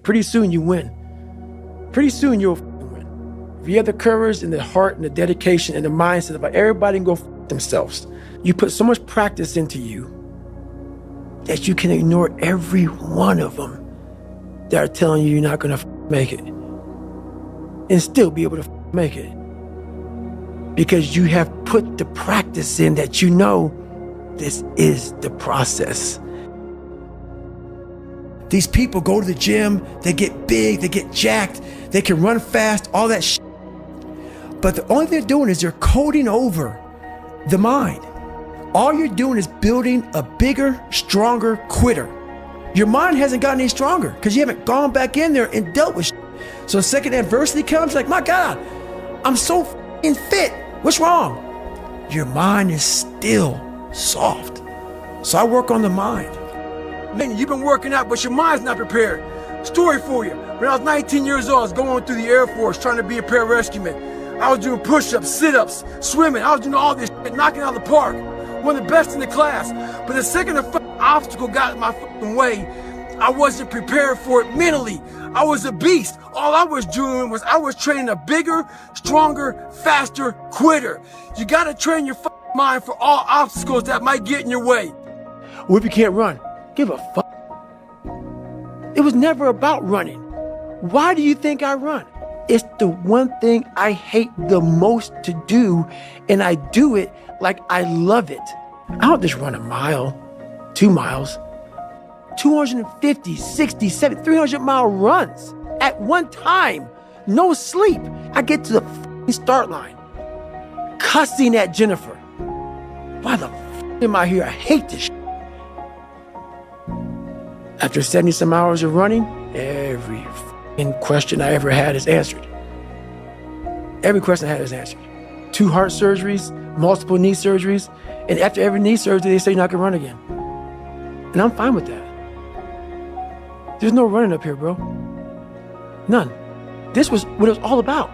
pretty soon you win. Pretty soon you'll win. If you have the courage and the heart and the dedication and the mindset of everybody can go themselves, you put so much practice into you that you can ignore every one of them that are telling you you're not gonna make it and still be able to make it. Because you have put the practice in that you know this is the process. These people go to the gym, they get big, they get jacked, they can run fast, all that shit. But the only thing they're doing is they're coding over the mind. All you're doing is building a bigger, stronger quitter. Your mind hasn't gotten any stronger because you haven't gone back in there and dealt with shit. So the second adversity comes, like, my God, I'm so f***ing fit. What's wrong? Your mind is still soft. So I work on the mind. Man, you've been working out, but your mind's not prepared. Story for you. When I was 19 years old, I was going through the Air Force trying to be a pararescueman. I was doing push-ups, sit-ups, swimming. I was doing all this shit, knocking out of the park. One of the best in the class. But the second the obstacle got in my way, I wasn't prepared for it mentally. I was a beast. All I was doing was I was training a bigger, stronger, faster quitter. You gotta train your mind for all obstacles that might get in your way. What if you can't run? Give a fuck. It was never about running. Why do you think I run? It's the one thing I hate the most to do, and I do it like I love it. I don't just run a mile, 2 miles, 250, 60, 70, 300-mile runs at one time. No sleep. I get to the start line, cussing at Jennifer. Why the am I here? I hate this shit. After 70-some hours of running, every question I ever had is answered. Every question I had is answered. 2 heart surgeries, multiple knee surgeries, and after every knee surgery, they say you're not gonna run again. And I'm fine with that. There's no running up here, bro. None. This was what it was all about.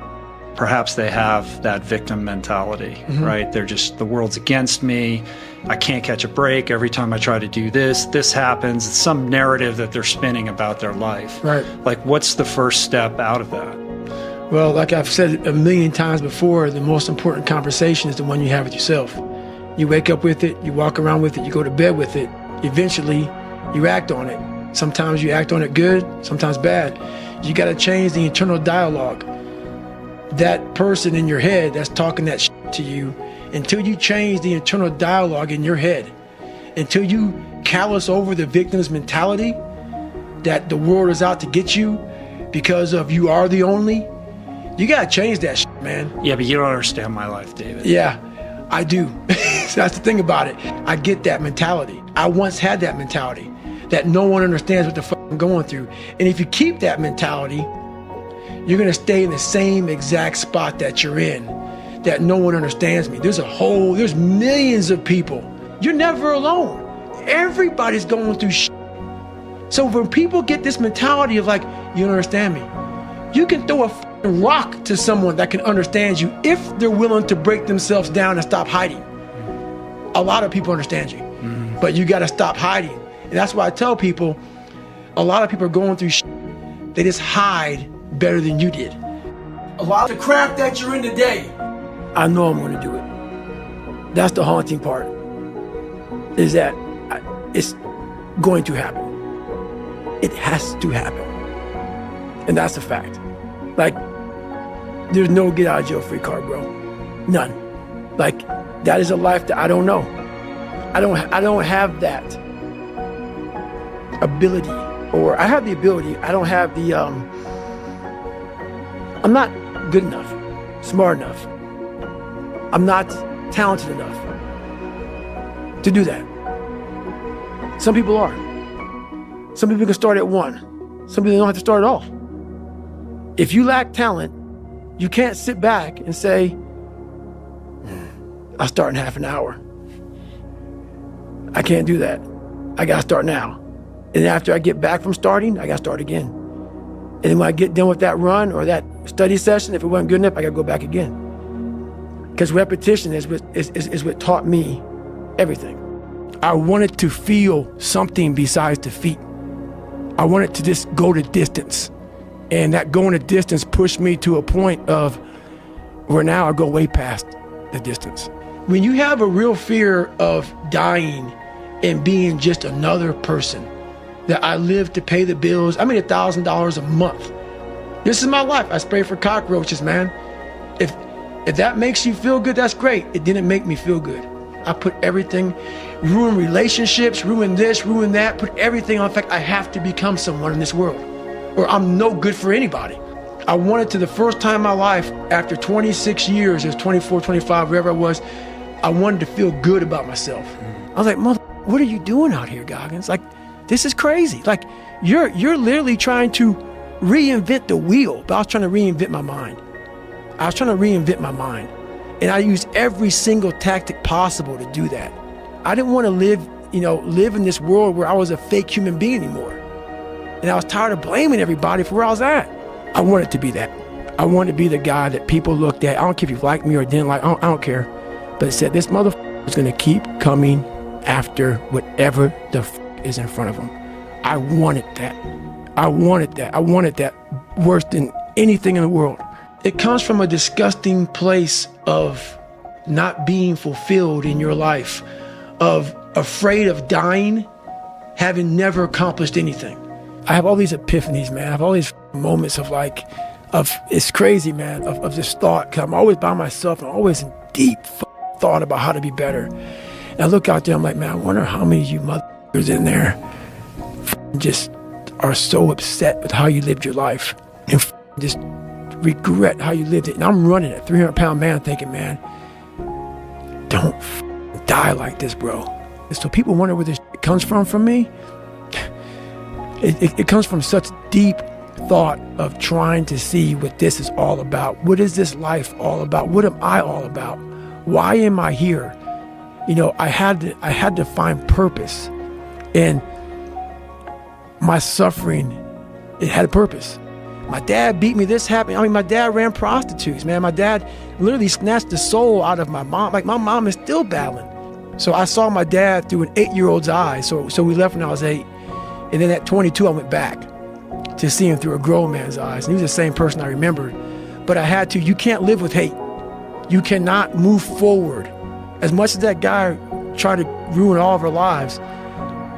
Perhaps they have that victim mentality, right? They're just, the world's against me. I can't catch a break. Every time I try to do this, this happens. It's some narrative that they're spinning about their life. Right. Like, what's the first step out of that? Well, like I've said a million times before, the most important conversation is the one you have with yourself. You wake up with it, you walk around with it, you go to bed with it. Eventually, you act on it. Sometimes you act on it good, sometimes bad. You got to change the internal dialogue. That person in your head that's talking that shit to you, until you change the internal dialogue in your head, until you callous over the victim's mentality that the world is out to get you because of you are the only, you got to change that shit, man. Yeah, but you don't understand my life, David. Yeah, I do. So that's the thing about it. I get that mentality. I once had that mentality that no one understands what the fuck I'm going through. And if you keep that mentality, you're gonna stay in the same exact spot that you're in, that no one understands me. There's millions of people. You're never alone. Everybody's going through shit. So when people get this mentality of like, you don't understand me, you can throw a rock to someone that can understand you if they're willing to break themselves down and stop hiding. A lot of people understand you, but you gotta stop hiding. And that's why I tell people, a lot of people are going through shit. They just hide better than you did. A lot of the crap that you're in today, I know I'm gonna do it. That's the haunting part, is that it's going to happen. It has to happen. And that's a fact. Like, there's no get out of jail free card, bro. None. Like, that is a life that I don't know. I don't have that ability, or I have the ability, I don't have the, I'm not good enough, smart enough. I'm not talented enough to do that. Some people are. Some people can start at 1. Some people don't have to start at all. If you lack talent, you can't sit back and say, I'll start in half an hour. I can't do that. I gotta start now. And after I get back from starting, I gotta start again. And then when I get done with that run or that study session, if it wasn't good enough, I gotta go back again. Because repetition is what taught me everything. I wanted to feel something besides defeat. I wanted to just go the distance. And that going the distance pushed me to a point of where now I go way past the distance. When you have a real fear of dying and being just another person, that I live to pay the bills, I made $1,000 a month. This is my life. I spray for cockroaches, man. If that makes you feel good, that's great. It didn't make me feel good. I put everything, ruin relationships, ruin this, ruin that, put everything on. In fact, I have to become someone in this world, or I'm no good for anybody. I wanted to, the first time in my life, after 26 years, it was 24, 25, wherever I was, I wanted to feel good about myself. I was like, mother, what are you doing out here, Goggins? Like, this is crazy. Like, you're literally trying to reinvent the wheel, but I was trying to reinvent my mind. And I used every single tactic possible to do that. I didn't want to live in this world where I was a fake human being anymore. And I was tired of blaming everybody for where I was at. I wanted to be that. I wanted to be the guy that people looked at. I don't care if you liked me or didn't like, I don't care. But it said, this motherfucker is going to keep coming after whatever the is in front of him. I wanted that. I wanted that worse than anything in the world. It comes from a disgusting place of not being fulfilled in your life, of afraid of dying, having never accomplished anything. I have all these epiphanies, man. I have all these moments of it's crazy, man, of this thought. Cause I'm always by myself and I'm always in deep thought about how to be better. And I look out there, I'm like, man, I wonder how many of you motherfuckers in there just are so upset with how you lived your life and just regret how you lived it. And I'm running a 300-pound man thinking, man, don't die like this, bro. And so people wonder where this comes from me. It comes from such deep thought of trying to see what this is all about. What is this life all about? What am I all about? Why am I here? I had to find purpose. And my suffering, it had a purpose. My dad beat me, this happened. I mean, my dad ran prostitutes, man. My dad literally snatched the soul out of my mom. Like, my mom is still battling. So I saw my dad through an 8-year-old's eyes. So we left when I was 8. And then at 22, I went back to see him through a grown man's eyes. And he was the same person I remembered. But I had to. You can't live with hate. You cannot move forward. As much as that guy tried to ruin all of our lives,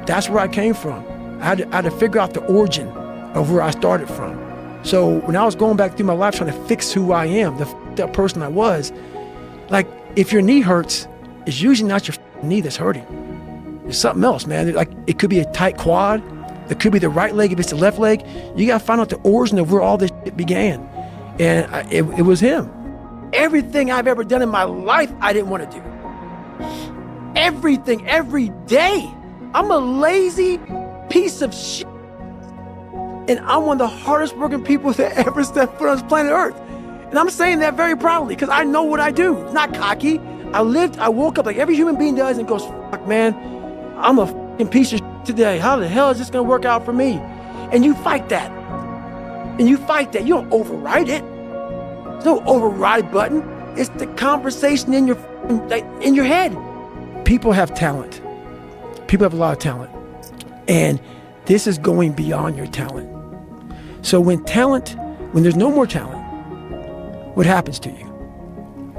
that's where I came from. I had to figure out the origin of where I started from. So when I was going back through my life trying to fix who I am, that person I was, like, if your knee hurts, it's usually not your knee that's hurting. It's something else, man. Like, it could be a tight quad. It could be the right leg if it's the left leg. You got to find out the origin of where all this shit began. And it was him. Everything I've ever done in my life, I didn't want to do. Everything, every day. I'm a lazy piece of shit. And I'm one of the hardest working people to ever step foot on this planet Earth. And I'm saying that very proudly because I know what I do. It's not cocky. I woke up like every human being does and goes, fuck, man, I'm a fucking piece of shit today. How the hell is this going to work out for me? And you fight that. You don't override it. There's no override button. It's the conversation in your head. People have talent. People have a lot of talent. And this is going beyond your talent. So when there's no more talent, what happens to you?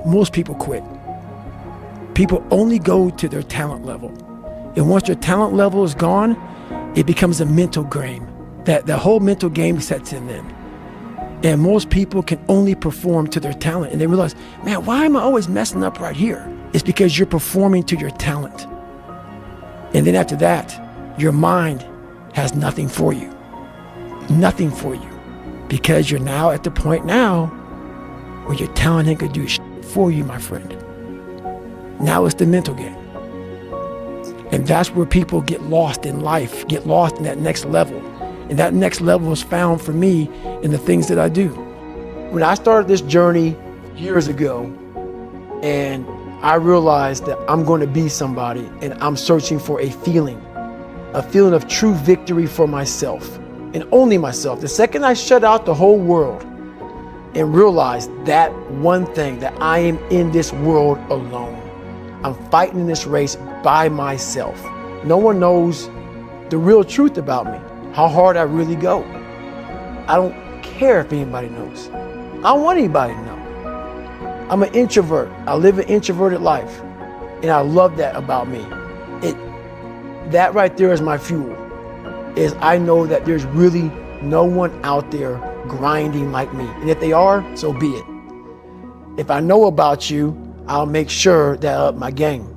Most people quit. People only go to their talent level. And once their talent level is gone, it becomes a mental game. The whole mental game sets in then. And most people can only perform to their talent. And they realize, man, why am I always messing up right here? It's because you're performing to your talent. And then after that, your mind has nothing for you. Nothing for you. Because you're now at the point now where your talent ain't gonna do shit for you, my friend. Now it's the mental game. And that's where people get lost in life, get lost in that next level. And that next level is found for me in the things that I do. When I started this journey years ago, and I realized that I'm going to be somebody, and I'm searching for a feeling of true victory for myself, and only myself. The second I shut out the whole world and realized that one thing, that I am in this world alone. I'm fighting in this race by myself. No one knows the real truth about me. how hard I really go. I don't care if anybody knows. I don't want anybody to know. I'm an introvert. I live an introverted life. And I love that about me. That right there is my fuel. Is I know that there's really no one out there grinding like me. And if they are, so be it. If I know about you, I'll make sure that I up my game.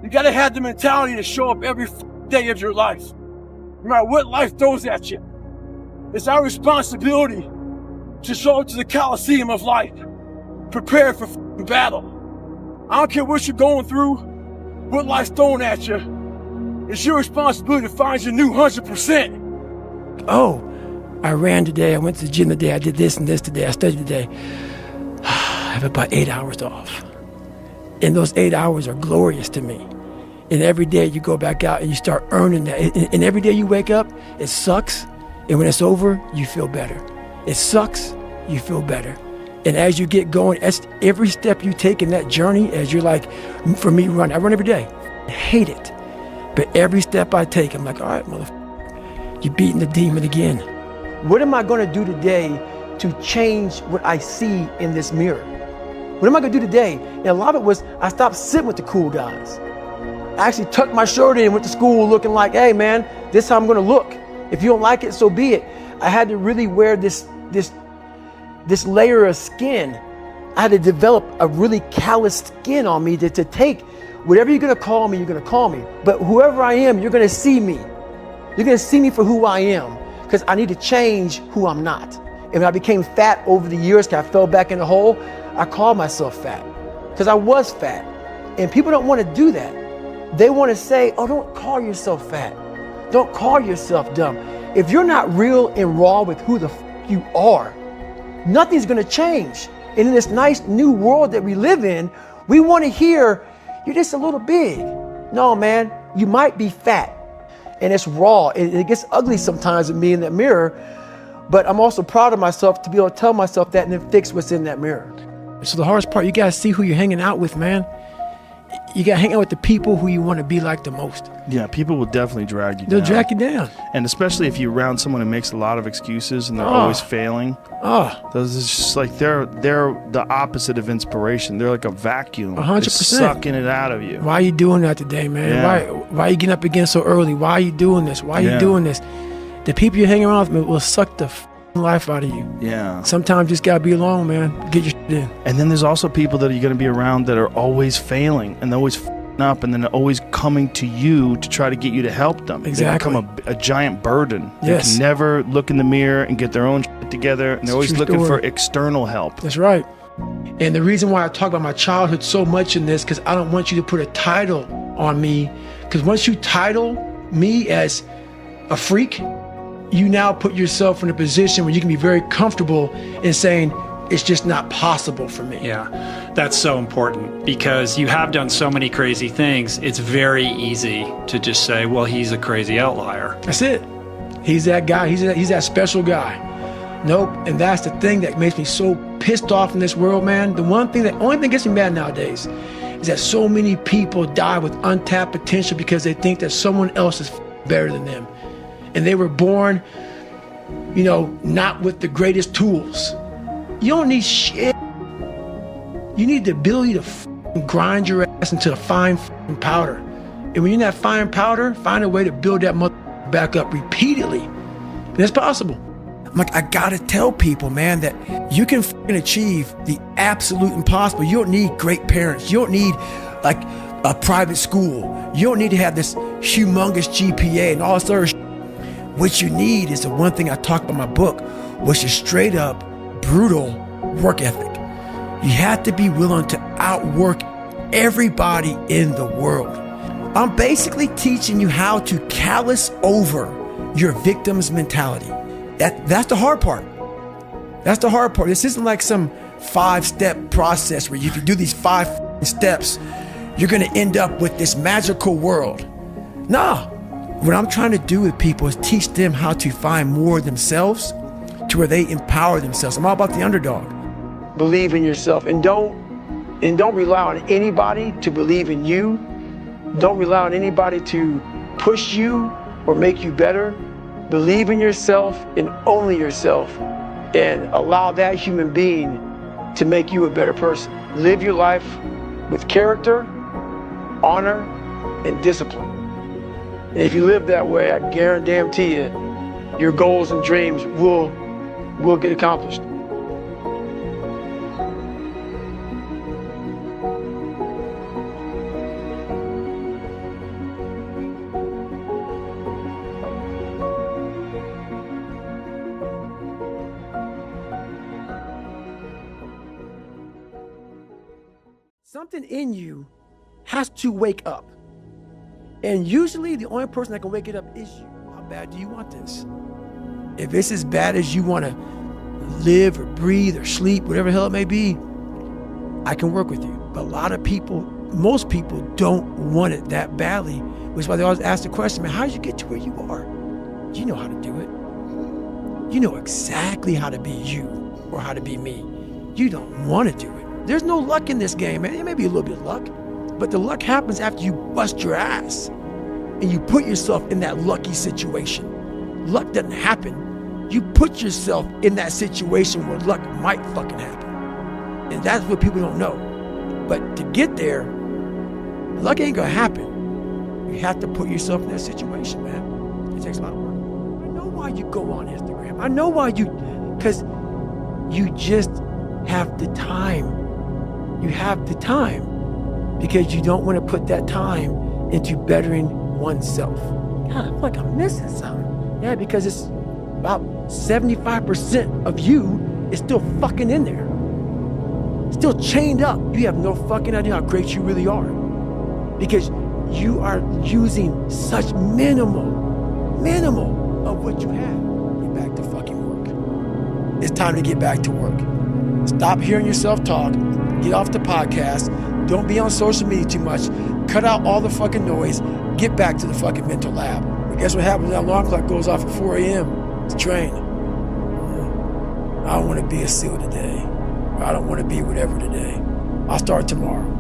You gotta have the mentality to show up every day of your life. No matter what life throws at you. It's our responsibility to show up to the Coliseum of life, prepared for battle. I don't care what you're going through, what life's throwing at you. It's your responsibility to find your new 100%. Oh, I ran today, I went to the gym today, I did this and this today, I studied today. I have about 8 hours off. And those 8 hours are glorious to me. And every day you go back out and you start earning that. And every day you wake up, it sucks. And when it's over, you feel better. It sucks, you feel better. And as you get going, every step you take in that journey, as you're like, for me, I run every day. I hate it. But every step I take, I'm like, all right, motherfucker, you're beating the demon again. What am I gonna do today to change what I see in this mirror? What am I gonna do today? And a lot of it was, I stopped sitting with the cool guys. I actually tucked my shirt in and went to school looking like, hey man, this is how I'm gonna look. If you don't like it, so be it. I had to really wear this layer of skin. I had to develop a really calloused skin on me to take whatever you're gonna call me, you're gonna call me. But whoever I am, you're gonna see me. You're gonna see me for who I am, because I need to change who I'm not. And when I became fat over the years, because I fell back in the hole, I called myself fat, because I was fat. And people don't wanna do that. They wanna say, oh, don't call yourself fat. Don't call yourself dumb. If you're not real and raw with who the you are, nothing's gonna change. And in this nice new world that we live in, we wanna hear, you're just a little big. No, man, you might be fat. And it's raw. It gets ugly sometimes with me in that mirror, but I'm also proud of myself to be able to tell myself that and then fix what's in that mirror. So the hardest part, you gotta see who you're hanging out with, man. You gotta hang out with the people who you wanna be like the most. Yeah, people will definitely drag you down. They'll drag you down. And especially if you're around someone who makes a lot of excuses and they're always failing. Those is just like they're the opposite of inspiration. They're like a vacuum. 100%. They're sucking it out of you. Why are you doing that today, man? Yeah. Why are you getting up again so early? Why are you doing this? Why are you doing this? The people you're hanging around with will suck the life out of you. Yeah. Sometimes you just gotta be alone, man. Get your shit in. And then there's also people that you're going to be around that are always failing and they're always up and then always coming to you to try to get you to help them. Exactly. They become a giant burden. Yes. They can never look in the mirror and get their own shit together, and they're always looking for external help. That's right. And the reason why I talk about my childhood so much in this, because I don't want you to put a title on me, because once you title me as a freak, you now put yourself in a position where you can be very comfortable in saying, it's just not possible for me. Yeah, that's so important, because you have done so many crazy things. It's very easy to just say, well, he's a crazy outlier. That's it. He's that guy. He's that special guy. Nope. And that's the thing that makes me so pissed off in this world, man. The only thing that gets me mad nowadays is that so many people die with untapped potential because they think that someone else is better than them. And they were born, not with the greatest tools. You don't need shit. You need the ability to grind your ass into a fine powder. And when you're in that fine powder, find a way to build that mother back up repeatedly. And it's possible. I'm like, I gotta tell people, man, that you can achieve the absolute impossible. You don't need great parents. You don't need like a private school. You don't need to have this humongous GPA and all this other shit. What you need is the one thing I talk about in my book, which is straight up brutal work ethic. You have to be willing to outwork everybody in the world. I'm basically teaching you how to callous over your victim's mentality. That's the hard part. That's the hard part. This isn't like some 5-step process where if you do these 5 steps, you're gonna end up with this magical world. Nah, what I'm trying to do with people is teach them how to find more of themselves to where they empower themselves. I'm all about the underdog. Believe in yourself and don't rely on anybody to believe in you. Don't rely on anybody to push you or make you better. Believe in yourself and only yourself, and allow that human being to make you a better person. Live your life with character, honor, and discipline. And if you live that way, I guarantee you, your goals and dreams will get accomplished. Something in you has to wake up. And usually the only person that can wake it up is you. How bad do you want this? If it's as bad as you want to live or breathe or sleep, whatever the hell it may be, I can work with you. But a lot of people, most people don't want it that badly, which is why they always ask the question, man, how did you get to where you are? You know how to do it. You know exactly how to be you or how to be me. You don't want to do it. There's no luck in this game, man. It may be a little bit of luck, but the luck happens after you bust your ass and you put yourself in that lucky situation. Luck doesn't happen. You put yourself in that situation where luck might fucking happen. And that's what people don't know. But to get there, luck ain't gonna happen. You have to put yourself in that situation, man. It takes a lot of work. I know why you go on Instagram. I know why because you just have the time. You have the time because you don't want to put that time into bettering oneself. God, I feel like I'm missing something. Yeah, because it's about 75% of you is still fucking in there. Still chained up. You have no fucking idea how great you really are. Because you are using such minimal of what you have. Get back to fucking work. It's time to get back to work. Stop hearing yourself talk. Get off the podcast. Don't be on social media too much. Cut out all the fucking noise. Get back to the fucking mental lab. But guess what happens when that alarm clock goes off at 4 a.m.? It's train. I don't want to be a SEAL today. I don't want to be whatever today. I'll start tomorrow.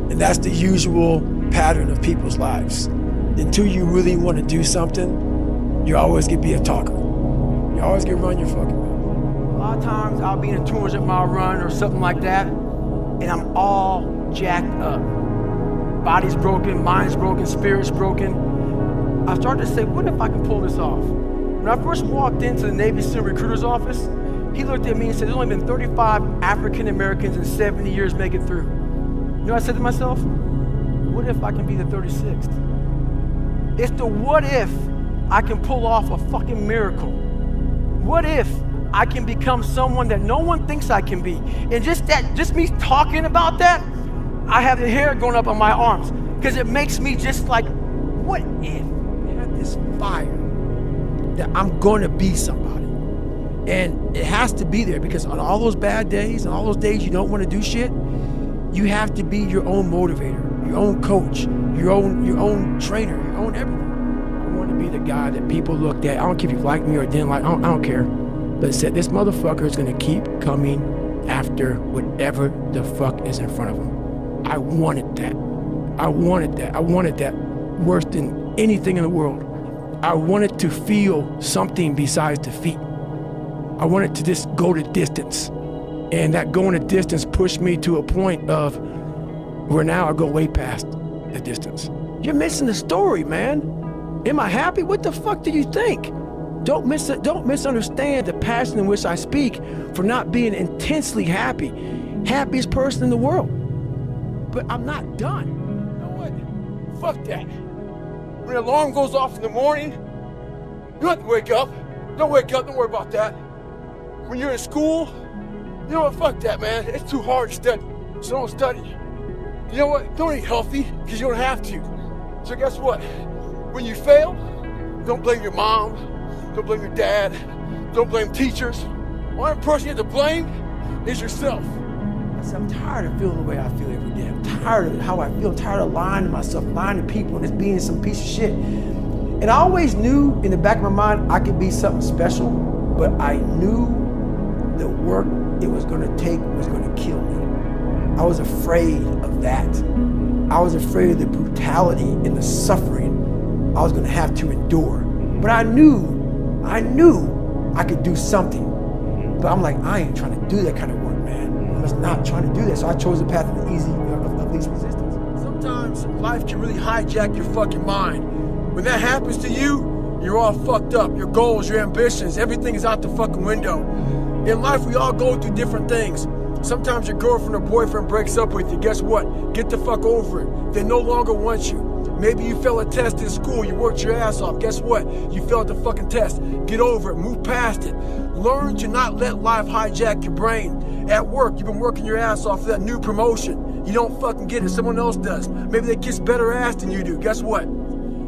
And that's the usual pattern of people's lives. Until you really want to do something, you're always going to be a talker. You always going to run your fucking mouth. A lot of times I'll be in a 200-mile run or something like that, and I'm all jacked up. Body's broken, mind's broken, spirit's broken. I started to say, what if I can pull this off? When I first walked into the Navy SEAL recruiter's office, he looked at me and said, there's only been 35 African Americans in 70 years make it through. You know what I said to myself? What if I can be the 36th? It's the what if I can pull off a fucking miracle. What if I can become someone that no one thinks I can be? And just me talking about that, I have the hair going up on my arms because it makes me just like, what if I have this fire that I'm going to be somebody? And it has to be there because on all those bad days and all those days you don't want to do shit, you have to be your own motivator, your own coach, your own trainer, your own everything. I want to be the guy that people looked at. I don't care if you like me or didn't like. I don't care. But said this motherfucker is going to keep coming after whatever the fuck is in front of him. I wanted that. I wanted that. I wanted that worse than anything in the world. I wanted to feel something besides defeat. I wanted to just go the distance. And that going the distance pushed me to a point of where now I go way past the distance. You're missing the story, man. Am I happy? What the fuck do you think? Don't misunderstand the passion in which I speak for not being intensely happy. Happiest person in the world. But I'm not done. You know what? Fuck that. When the alarm goes off in the morning, you don't have to wake up. Don't wake up, don't worry about that. When you're in school, you know what, fuck that, man. It's too hard to study, so don't study. You know what, don't eat healthy, because you don't have to. So guess what? When you fail, don't blame your mom, don't blame your dad, don't blame teachers. Only person you have to blame is yourself. I'm tired of feeling the way I feel every day. I'm tired of how I feel. I'm tired of lying to myself, lying to people, and just being some piece of shit. And I always knew in the back of my mind I could be something special, but I knew the work it was going to take was going to kill me. I was afraid of that. I was afraid of the brutality and the suffering I was going to have to endure. But I knew I knew I could do something. But I'm like, I ain't trying to do that kind of work, man. I'm just not trying to do that. So I chose the path of the easy, of least resistance. Sometimes life can really hijack your fucking mind. When that happens to you, you're all fucked up. Your goals, your ambitions, everything is out the fucking window. In life, we all go through different things. Sometimes your girlfriend or boyfriend breaks up with you. Guess what? Get the fuck over it. They no longer want you. Maybe you failed a test in school. You worked your ass off. Guess what? You failed the fucking test. Get over it. Move past it. Learn to not let life hijack your brain. At work, you've been working your ass off for that new promotion. You don't fucking get it. Someone else does. Maybe they kiss better ass than you do. Guess what?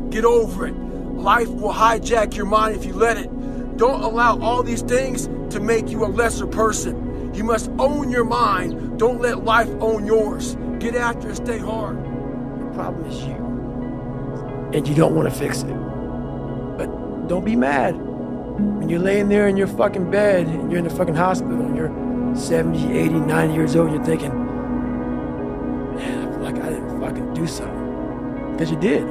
Get over it. Life will hijack your mind if you let it. Don't allow all these things to make you a lesser person. You must own your mind. Don't let life own yours. Get after it, stay hard. The problem is you. And you don't want to fix it. But don't be mad. When you're laying there in your fucking bed and you're in the fucking hospital and you're 70, 80, 90 years old and you're thinking, man, I feel like I didn't fucking do something. Because you did.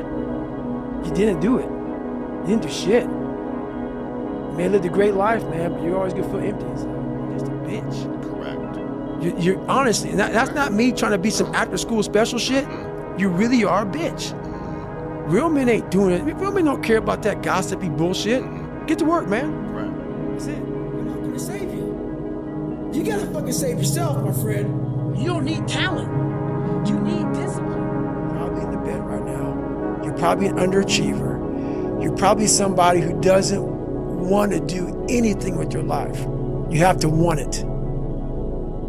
You didn't do it. You didn't do shit. You may have lived a great life, man, but you're always gonna feel empty inside. You're just a bitch. Correct. You're honestly, and that's not me trying to be some after school special shit. You really are a bitch. Real men ain't doing it. Real men don't care about that gossipy bullshit. Get to work, man. Right. That's it. We're not gonna save you. You gotta fucking save yourself, my friend. You don't need talent. You need discipline. You're probably in the bed right now. You're probably an underachiever. You're probably somebody who doesn't want to do anything with your life. You have to want it.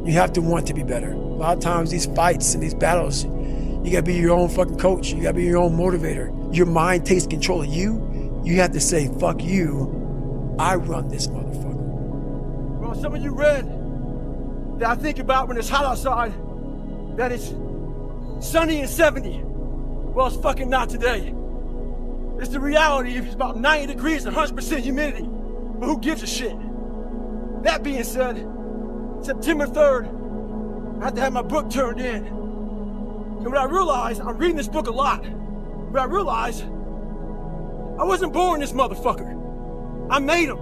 You have to want to be better. A lot of times these fights and these battles, you gotta be your own fucking coach. You gotta be your own motivator. Your mind takes control of you. You have to say, fuck you. I run this motherfucker. Well, some of you read that I think about when it's hot outside, that it's sunny and 70. Well, it's fucking not today. It's the reality. It's about 90 degrees and 100% humidity. But who gives a shit? That being said, September 3rd, I had to have my book turned in. And what I realized, I'm reading this book a lot, but I realized I wasn't born this motherfucker. I made him.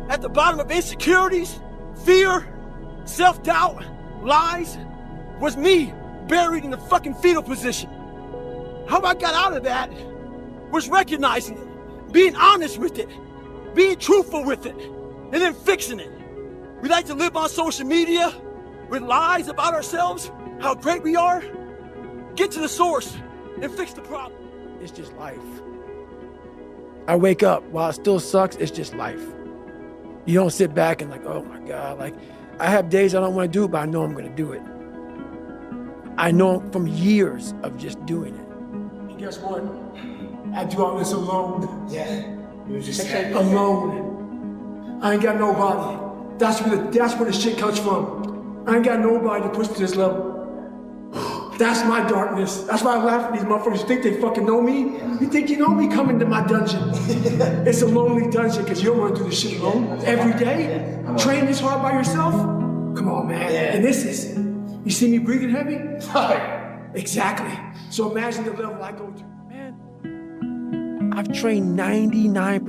At the bottom of insecurities, fear, self-doubt, lies, was me buried in the fucking fetal position. How I got out of that was recognizing it, being honest with it, being truthful with it, and then fixing it. We like to live on social media with lies about ourselves, how great we are. Get to the source and fix the problem. It's just life. I wake up, while it still sucks, it's just life. You don't sit back and like, oh my God, like I have days I don't want to do it, but I know I'm gonna do it. I know from years of just doing it. And guess what? I do all this alone. Yeah. Alone. I ain't got nobody. That's where the shit comes from. I ain't got nobody to push to this level. That's my darkness. That's why I laugh at these motherfuckers. You think they fucking know me? You think you know me? Come into my dungeon. It's a lonely dungeon because you don't want to do this shit alone. Every day? Train this hard by yourself? Come on, man. And this is, you see me breathing heavy? Exactly. So imagine the level I go to. Man, I've trained 99%